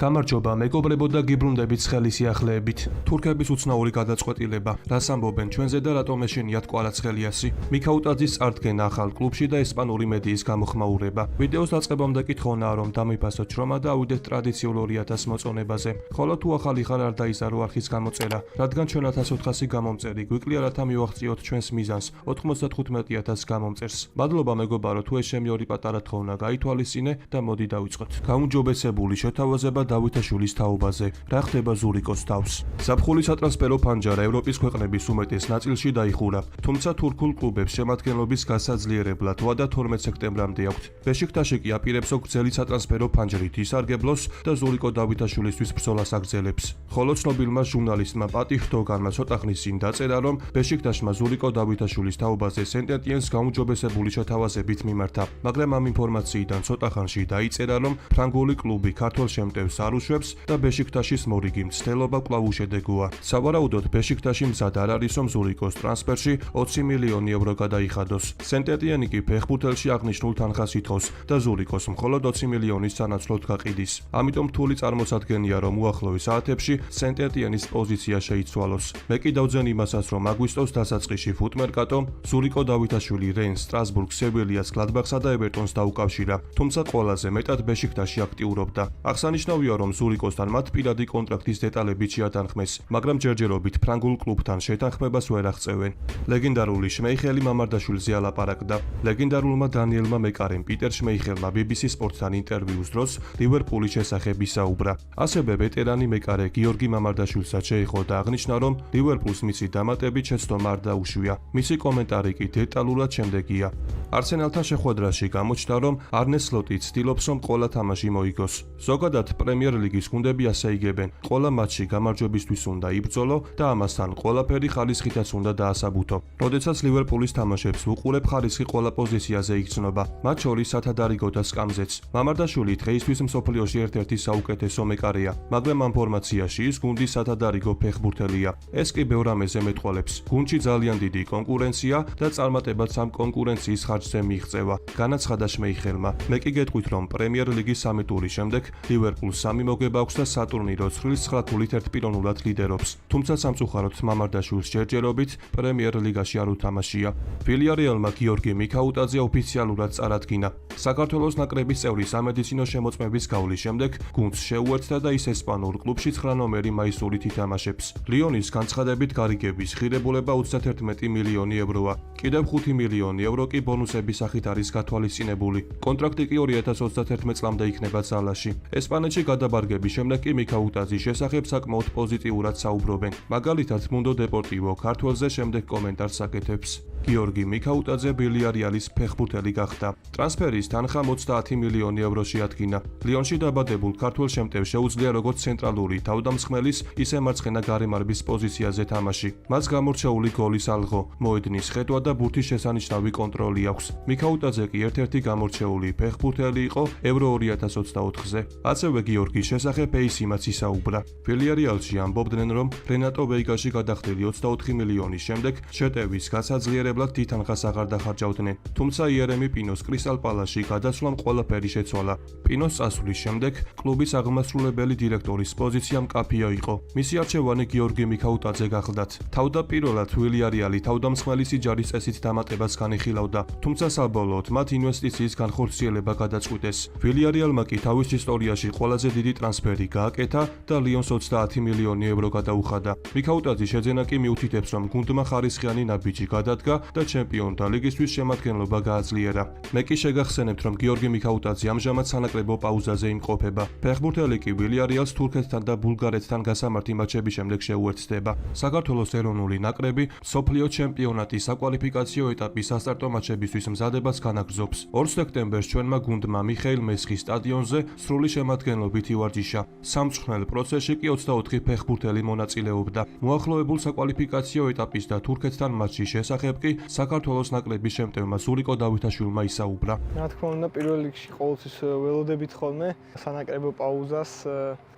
გამარჯობა, მეგობრებო და გიბრუნდებით ცხელი სიახლეებით. თურქების უცნაური გადაწყვეტილება, რას ამბობენ ჩვენზე და რატომ ეშინიათ კვარაცხელიასი. მიქაუტაძის წარდგენა ახალ კლუბში და ესპანური მედიის გამოხმაურება. ვიდეოს დაწყებამდე კითხონაა, რომ დამიფასოთ შრომა და ავიდეთ ტრადიციულ 2000 მოწონებაზე. ხოლო თუ ახალი ხარ არ დაიზარო არხის გამოწერა, რადგან ჩვენ 1400 გამომწერი გვიკლია რათა მივაღწიოთ ჩვენს მიზანს 95000 გამომწერს. მადლობა მეგობარო, თუ ეს ჩემი ორი პატარა თხოვნა გაითვალისწინე და მოდი დავიწყოთ. გაუმჯობესებული შეთავაზება დავითაშვილის თაობაზე. რა ხდება ზურიკოს თავს? ზაფხულის სატრანსფერო ფანჯარა ევროპის ქვეყნების უმეტეს ნაწილში დაიხურა, თუმცა თურქულ კლუბებს შემადგენლობის გასაძლიერებლად ვადა 12 სექტემბრამდე აქვთ. ბეშიქტაში კი აპირებს გრძელი სატრანსფერო ფანჯრით ისარგებლოს და ზურიკო დავითაშვილისთვის ბრძოლას აგრძელებს. ხოლო ცნობილმა ჟურნალისტმა პატიჰ დოგანმა ცოტა ხნის წინ დაწერა, რომ ბეშიქტაშმა ზურიკო დავითაშვილის თაობაზე სენტ-ეტიენს გაუმჯობესებული შეთავაზებით მიმართა, მაგრამ ამ ინფორმაციიდან ცოტა ხანში დაიწერა, რომ ფრანგული კლუბი ქართველ შემტევს არ უშვებს და ბეშიქტაშის მორიგი მცდელობა კვლავ უშედეგოა. სავარაუდოდ ბეშიქტაში მზად არ არის, რომ ზურიკოს ტრანსფერში 20 მილიონი ევრო გადაიხადოს. სენტ-ეტიენი კი ფეხბურთელში აღნიშნულ თანხას ითხოვს და ზურიკოს მხოლოდ 20 მილიონის სანაცვლოდ გაყიდის. ამიტომ რთული წარმოსადგენია, რომ უახლოეს საათებში სენტ-ეტიენის პოზიცია შეიცვალოს. მე კი დავძენ იმასაც, რომ აგვისტოს დასაწყისში ფუტმერკატო ზურიკო დავითაშვილი რენს, სტრასბურგს, სევილიას, გლადბახსა და ევერტონს დაუკავშირა, თუმცა ყველაზე მეტად ბეშიქტაში აქტიურობდა. აღსანიშნავია, რომ ზურიკოსთან მათ პირადი კონტრაქტის დეტალებიც შეათანხმეს, მაგრამ ჯერჯერობით ფრანგულ კლუბთან შეთანხმებას ვერ აღწევენ. ლეგენდარული შმეიხელი მამარდაშვილზე ალაპარაკდა. ლეგენდარულმა დანიელმა მეკარემ პიტერ შმეიხელმა BBC სპორტთან ინტერვიუს დროს ლივერპულის შესახებ ისაუბრა. ასევე ვეტერანი მეკარე გიორგი მამარდაშვილსაც შეეხო და აღნიშნა, რომ ლივერპულს მისი დამატებით შეცდომა არ დაუშვია. მისი კომენტარი კი დეტალურად შემდეგია. არსენალთან შეხვედრაში გამოჩნდა, რომ არნე სლოტი ცდილობს, რომ ყველა თამაში მოიგოს. ზოგადად პრემიერ ლიგის გუნდები ასე იგებენ, ყველა მატჩი გამარჯვებისთვის უნდა იბრძოლო და ამასთან ყველაფერი ხარისხითაც უნდა დაასაბუთო. როდესაც ლივერპულის თამაშებს ვუყურებ, ხარისხი ყველა პოზიციაზე იგრძნობა, მათ შორის სათადარიგო და სკამზეც. მამარდაშვილი დღეისთვის მსოფლიოში ერთ-ერთი საუკეთესო მეკარეა, მაგრამ ამ ფორმაციაში ის გუნდის სათადარიგო ფეხბურთელია. ეს კი ბევრ ამაზე მეტყველებს. გუნდში ძალიან დიდი კონკურენცია და წარმატებაც ამ კონკურენციის ხარჯზე მიიღწევა, განაცხადა შმეიხელმა. მე კი გეტყვით, რომ პრემიერ ლიგის 3 ტურის შემდეგ ლივერპულს 3 მოგება აქვს და სატურნირო ცხრილის 9 ქულით ერთპიროვნულად ლიდერობს. თუმცა სამწუხაროდ მამარდაშვილს ჯერჯერობით პრემიერ ლიგაში არ უთამაშია. ვილიარეალმა გიორგი მიქაუტაძე ოფიციალურად წარადგინა. საქართველოს ნაკრების წევრი სამედიცინო შემოწმების გავლის შემდეგ გუნდს შეუერთდა და ის ესპანურ კლუბში 9 ნომერი მაისურით ითამაშებს. ლიონის განცხადებით გარიგების ღირებულება 31 მილიონი ევროა. კიდევ 5 მილიონი ევრო კი ბონუსების სახით არის გათვალისწინებული. კონტრაქტი კი 2031 წლამდე იქნება ძალაში. ესპანეთში გადაბარგების შემდეგ კი მიქაუტაძის შესახებ საკმაოდ პოზიტიურად საუბრობენ. მაგალითად, Mundo Deportivo ქართველზე შემდეგ კომენტარს აკეთებს. გიორგი მიქაუტაძე ვილიარეალის ფეხბურთელი გახდა. ტრანსფერის თანხა 30 მილიონი ევრო შეადგინა. ლიონში დაბადებულ ქართველ შემტევს შეუძლია როგორც ცენტრალური თავდამსხმელის, ისე მარცხენა გარემარბის პოზიციაზე თამაში. მას გამორჩეული გოლის ალღო, მოედნის ხედვა და ბურთის შესანიშნავი კონტროლი აქვს. მიქაუტაძე კი ერთ-ერთი გამორჩეული ფეხბურთელი იყო ევრო 2024-ზე. ასევე გიორგის შესახებ AC-მაც ისაუბრა. ვილიარეალში ამბობდნენ, რომ რენატო ვეიგაში გადახდილი 24 მილიონის შემდეგ შეტევის გასაძლიერებლად თითანხას აღარ დახარჯავდნენ. თუმცა იერემი პინოს კრისტალ პალასში გადასვლამ ყველაფერი შეცვალა. პინოს წასვლის შემდეგ კლუბის აღმასრულებელი დირექტორის პოზიცია მკაფიო იყო. მისი არჩევანი გიორგი მიქაუტაძე გახლდათ. თავდაპირველად ვილიარეალი თავდამსხმელის სიჯარის წესით დამატებას განიხილავდა, თუმცა საბოლოოდ მათ ინვესტიციის განხორციელება გადაწყვიტეს. ვილიარეალმა კი თავის ისტორიაში ყველაზე დიდი ტრანსფერი გააკეთა და ლიონს 30 მილიონი ევრო გადაუხადა. მიქაუტაძის შეძენა კი მიუთითებს, რომ გუნდმა ხარისხიანი ნაბიჯი გადადგა და ჩემპიონთა ლიგისთვის შემადგენლობა გააძლიერა. მე კი შეგახსენებთ, რომ გიორგი მიქაუტაძე ამჟამად სანაკრებო პაუზაზე იმყოფება. ფეხბურთელი კი ვილიარეალს თურქეთთან და ბულგარეთთან გასამართი მატჩების შემდეგ შეუერთდება. საქართველოს ეროვნული ნაკრები მსოფლიო ჩემპიონატის საკვალიფიკაციო ეტაპის სასტარტო მატჩებისთვის მზადებას განაგრძობს. 2 სექტემბერს ჩვენმა გუნდმა მიხეილ მესხის სტადიონზე სრული შემადგენლობით ივარჯიშა. სამწვრთნელ პროცესში კი 24 ფეხბურთელი მონაწილეობდა. მოახლოებულ საკვალიფიკაციო ეტაპის და თურქეთთან მატჩის შესახებ კი საქართველოს ნაკრების შემტევმა ზურიკო დავითაშვილმა ისაუბრა. რა თქმა უნდა, პირველ რიგში ყოველთვის ველოდებით ხოლმე სანაკრებო პაუზას,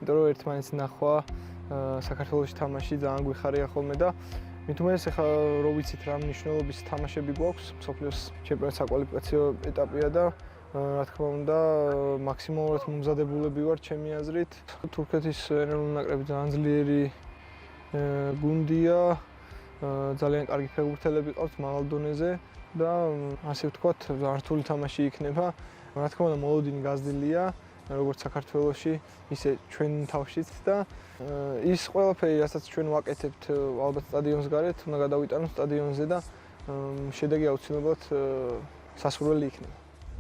იმიტომ რომ ერთმანეთს ნახვა საქართველოში თამაში ძალიან გვიხარია ხოლმე და მით უმეტეს ახლა რო ვიცით რა მნიშვნელობის თამაშები გვაქვს, მსოფლიოს ჩემპიონატის საკვალიფიკაციო ეტაპია და რა თქმა უნდა, მაქსიმალურად მომზადებულები ვარ ჩემი აზრით. თურქეთის ეროვნული ნაკრები ძალიან ძლიერი გუნდია, ძალიან კარგი ფეხბურთელები ყავს მაღალ დონეზე და ასე ვთქვათ, ძალიან რთული თამაში იქნება. რა თქმა უნდა, მოლოდინი გაზრდილია, როგორც საქართველოში, ისე ჩვენ თავშიც და ის ყველაფერი, რასაც ჩვენ ვაკეთებთ, ალბათ სტადიონის გარეთ, უნდა გადავიტანოთ სტადიონზე და შედეგი აუცილებლად სასურველი იქნება.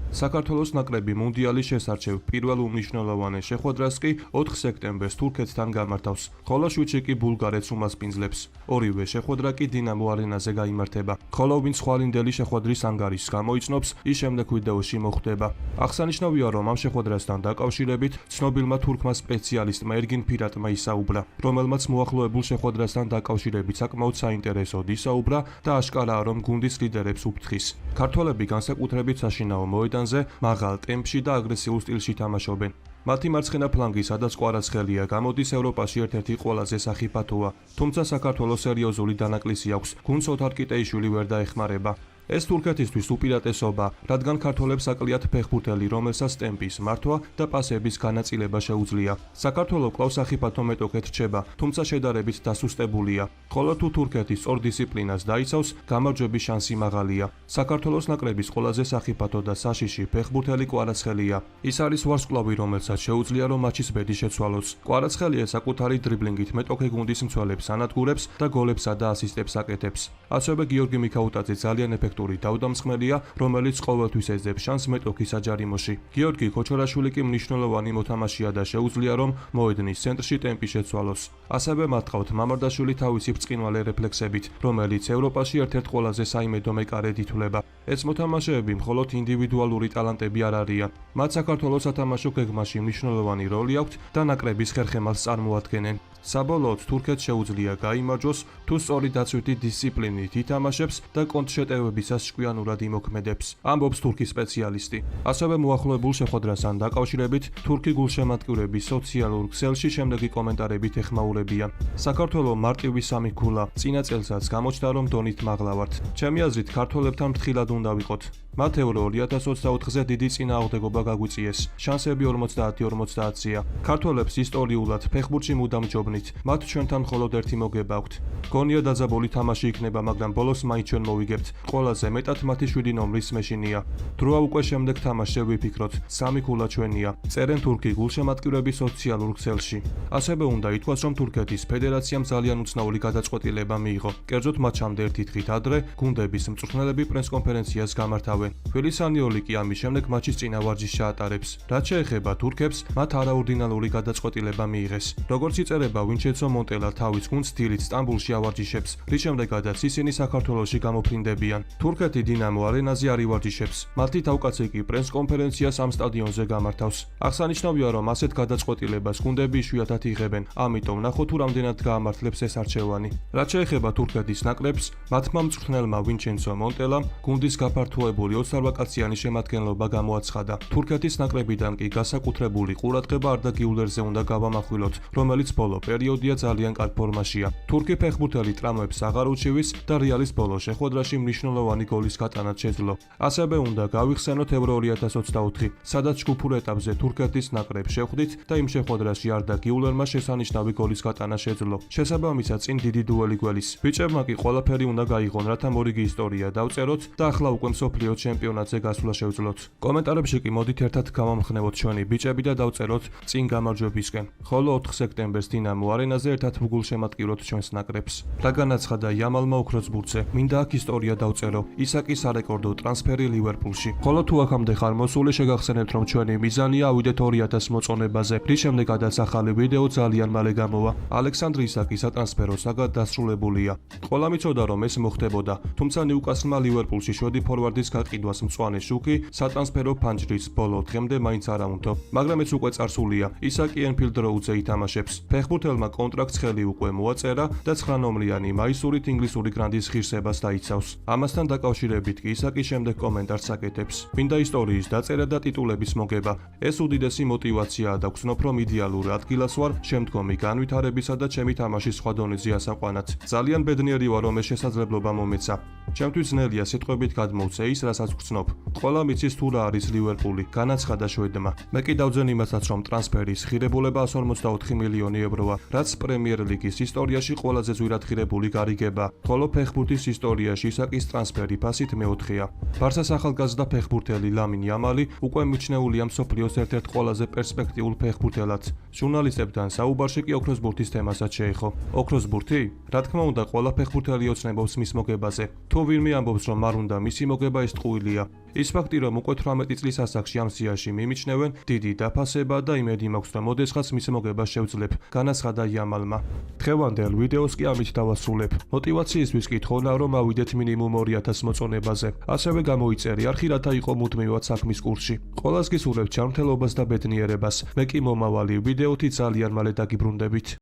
საქართველოს ნაკრები მუნდიალის შესარჩევ პირველ უმნიშვნელოვანეს შეხვედრას კი 4 სექტემბერს თურქეთთან გამართავს, ხოლო 7-ში კი ბულგარეთს უმასპინძლებს. ორივე შეხვედრა კი დინამო არენაზე გაიმართება. ხოლო ვინც ხვალინდელი შეხვედრის ანგარიშს გამოიცნობს, ის შემდეგ ვიდეოში მოხვდება. აღსანიშნავია, რომ ამ შეხვედრასთან დაკავშირებით ცნობილმა თურქმა სპეციალისტმა ერგინ ფირატმა ისაუბრა, რომელმაც მოახლოებულ შეხვედრასთან დაკავშირებით საკმაოდ საინტერესოდ ისაუბრა და აშკარაა, რომ გუნდის ლიდერებს უფრთხის. ქართველები განსაკუთრებით საშინაო მოედანზე მაღალ ტემპში და აგრესიულ სტილში თამაშობენ. მათი მარცხენა ფლანგი, სადაც კვარაცხელია, გამოდის ევროპაში ერთ-ერთი ყველაზე სახიფათოა, თუმცა საქართველოს სერიოზული დანაკლისი აქვს, გუნდს ოთარ კიტეიშვილი ვერ დაეხმარება. ეს თურქეთისთვის უპირატესობა, რადგან ქართველებს აკლიათ ფეხბურთელი, რომელსაც ტემპის მართვა და პასების განაწილება შეუძლია. საქართველო კვლავ სახიფათო მეტოქეთ რჩება, თუმცა შედარებით დასუსტებულია. ხოლო თუ თურქეთი სწორ დისციპლინას დაიცავს, გამარჯვების შანსი მაღალია. საქართველოს ნაკრების ყველაზე სახიფათო და საშიში ფეხბურთელი კვარაცხელია. ის არის ვარსკვლავი, რომელსაც შეუძლია, რომ მატჩის ბედი შეცვალოს. კვარაცხელია საკუთარი დრიბლინგით მეტოქე გუნდის მცველებს ანადგურებს და გოლებსა და ასისტებს აკეთებს. ასევე გიორგი მიქაუტაძე ძალიან დავდამსხმელია, რომელიც ყოველთვის ეძებს შანსს მეტოქის აჯარიმოში. გიორგი ქოჩორაშვილი კი მნიშვნელოვანი მოთამაშეა და შეუძლია, რომ მოედნის ცენტრში ტემპი შეცვალოს. ასევე მათ ყავთ მამარდაშვილი თავისი ბრწყინვალე რეფლექსებით, რომელიც ევროპაში ერთ-ერთ ყველაზე საიმედო მეკარედ ითვლება. ეს მოთამაშეები მხოლოდ ინდივიდუალური ტალანტები არ არიან. მათ საქართველოს სათამაშო გეგმაში მნიშვნელოვანი როლი აქვთ და ნაკრების ხერხემალს წარმოადგენენ. საბოლოოდ თურქეთს შეუძლია გაიმარჯვოს, თუ სწორი დაცვითი დისციპლინით ითამაშებს და კონტრშეტევებისას ჭკვიანურად იმოქმედებს, ამბობს თურქი სპეციალისტი. ასევე მოახლოებულ შეხვედრასთან დაკავშირებით თურქი გულშემატკივრების სოციალურ ქსელში შემდეგი კომენტარებით ეხმაურებიან. საქართველო მარტივი სამი ქულა, წინა წელსაც გამოჩნდა, რომ დონით მაღლა ვართ. ჩემი აზრით, ქართველებთან ფრთხილად უნდა ვიყოთ. მათ ევრო 2024-ზე დიდი წინააღმდეგობა გაგვიწიეს. შანსები 50-50-ია. ქართველებს ისტორიულად ფეხბურთში მუდამ ჯობნით. მათ ჩვენთან მხოლოდ ერთი მოგება აქვთ. გონია დაძაბული თამაში იქნება, მაგრამ ბოლოს მაინც ჩვენ მოვიგებთ. ყველაზე მეტად მათი 7 ნომრის მეშინია. დროა უკვე შემდეგ თამაშზე ვიფიქროთ. სამი ქულა ჩვენია. წერენ თურქი გულშემატკივრების სოციალურ ქსელში. ასევე უნდა ითქვას, რომ თურქეთის ფედერაციამ ძალიან უცნაური გადაწყვეტილება მიიღო. კერძოდ მატჩამდე ერთი დღით ადრე გუნდების მწვრთნელები პრესკონფერენციას გამართავენ. ვილისანიოლი კი ამის შემდეგ მატჩის წინა ვარჯიშს ჩაატარებს. რაც შეეხება თურქებს, მათ არაორდინალური გადაწყვეტილება მიიღეს. როგორც იწერება, ვინჩენცო მონტელა თავის გუნდს დილით სტამბულში ავარჯიშებს, რის შემდეგაც ისინი საქართველოში გამოფრინდებიან. თურქეთი დინამო არენაზე არ ივარჯიშებს. მათი თავკაცი კი პრესკონფერენციას ამ სტადიონზე გამართავს. აღსანიშნავია, რომ ასეთ გადაწყვეტილებას გუნდები იშვიათად იღებენ, ამიტომ ნახოთ თუ რამდენად გაამართლებს ეს არჩევანი. რაც შეეხება თურქეთის ნაკრებს, მათმა მწვრთნელმა ვინჩენცო მონტელამ გუნდის გაფართოებული 28 კაციანი შემადგენლობა გამოაცხადა. თურქეთის ნაკრებიდან კი განსაკუთრებული ყურადღება არდა გიულერზე უნდა გავამახვილოთ, რომელიც ბოლო პერიოდია ძალიან კარგ ფორმაშია. თურქი ფეხბურთელი ტრამვებს აღარ უჩივის და რეალის ბოლო შეხვედრაში მნიშვნელოვანი გოლის გატანაც შეძლო. ასევე უნდა გავიხსენოთ ევრო 2024, სადაც ჯგუფურ ეტაპზე თურქეთის ნაკრებს შეხვდით და იმ შეხვედრაში არდა გიულერმა შესანიშნავი გოლის გატანა შეძლო. შესაბამისად წინ დიდი დუელი გველის. ბიჭებმა კი ყველაფერი უნდა გაიღონ, რათა მორიგი ისტორია დავწეროთ და ახლა უკვე მსოფლიო ჩემპიონატზე გასვლა შევძლოთ. კომენტარებში კი მოდით ერთად გავამხნევოთ ჩვენი ბიჭები და დავწეროთ წინ გამარჯვებისკენ. ხოლო 4 სექტემბერს დინამო არენაზე ერთად ვგულშემატკივროთ ჩვენს ნაკრებს. რა განაცხადა იამალმა ოქროსბურთზე, მინდა აქ ისტორია დავწერო, ისაკი სარეკორდო ტრანსფერი ლივერპულში. ხოლო თუ აქამდე ხარ მოსული, შეგახსენებთ, რომ ჩვენი მიზანია ავიდეთ 2000 მოწონებაზე, რის შემდეგაც ახალი ვიდეო ძალიან მალე გამოვა. ალექსანდრე ისაკი სატრანსფერო საგად დასრულებულია. ყველა მიცოდა, რომ ეს მოხდებოდა, თუმცა ნიუკასლმა ლივერპულში შვედი ფორვარდის გაყიდვას მწვანე შუქი სატრანსფერო ფანჯრის ბოლო დღემდე მაინც არ აუნთო. მაგრამ ეს უკვე წარსულია. ისაკი ენფილდ როუდზე ითამაშებს. ფეხბურთელმა კონტრაქტს ხელი უკვე მოაწერა და 9 ნომრიანი მაისურით ინგლისური გრანდის ღირსებას დაიცავს. ამასთან დაკავშირებით კი ისაკი შემდეგ კომენტარს აკეთებს. მინდა ისტორიის დაწერა და ტიტულების მოგება. ეს უდიდესი მოტივაციაა და გრძნობ, რომ იდეალურ ადგილას ვარ შემდგომი განვითარებისა და ჩემი თამაშის სხვა დონეზე ასაყვანად. ძალიან ბედნიერი ვარ, რომ ეს შესაძლებლობა მომეცა. ჩემთვის ძნელია სიტყვებით გადმოვცე ის, რაც რასაც ვგრძნობ. ყველა მიცის თუ რა არის ლივერპული, განაცხადა შვედმა. მე კი დავძენ იმასაც, რომ ტრანსფერის ღირებულება 154 მილიონი ევროა, რაც პრემიერ ლიგის ისტორიაში ყველაზე ძვირად ღირებული გარიგება, ხოლო ფეხბურთის ისტორიაში ისაკის ტრანსფერი ფასით მეოთხეა. ბარსას ახალგაზრდა ფეხბურთელი ლამინ იამალი უკვე მიჩნეულია მსოფლიოს ერთ-ერთ ყველაზე პერსპექტიულ ფეხბურთელად. ჟურნალისტებთან საუბარში კი ოქროს ბურთის თემასაც შეეხო. ოქროს ბურთი? რა თქმა უნდა, ყველა ფეხბურთელი ოცნებობს მის მოგებაზე. თუ ვინმე ამბობს, რომ არ უნდა მისი მოგება, ეს ტყუილია. ის ფაქტი, რომ უკვე 18 წლის ასაკში ამ სიაში მიმიჩნევენ, დიდი დაფასება და იმედი მაქვს, რომ მოდესღაც მის მოგებას შევძლებ, განაცხადა იამალმა. დღევანდელ ვიდეოს კი ამით დავასრულებ. მოტივაციისთვის კითხავ, რომ ავიდეთ მინიმუმ 2000 მოწონებაზე. ასევე გამოიწერი არხი, რათა იყო მუდმივად საქმის კურსში. ყველას გისურვებთ ჩართულობას და ბედნიერებას. მე კი მომავალი ვიდეოთი ძალიან მალე დაგიბრუნდებით.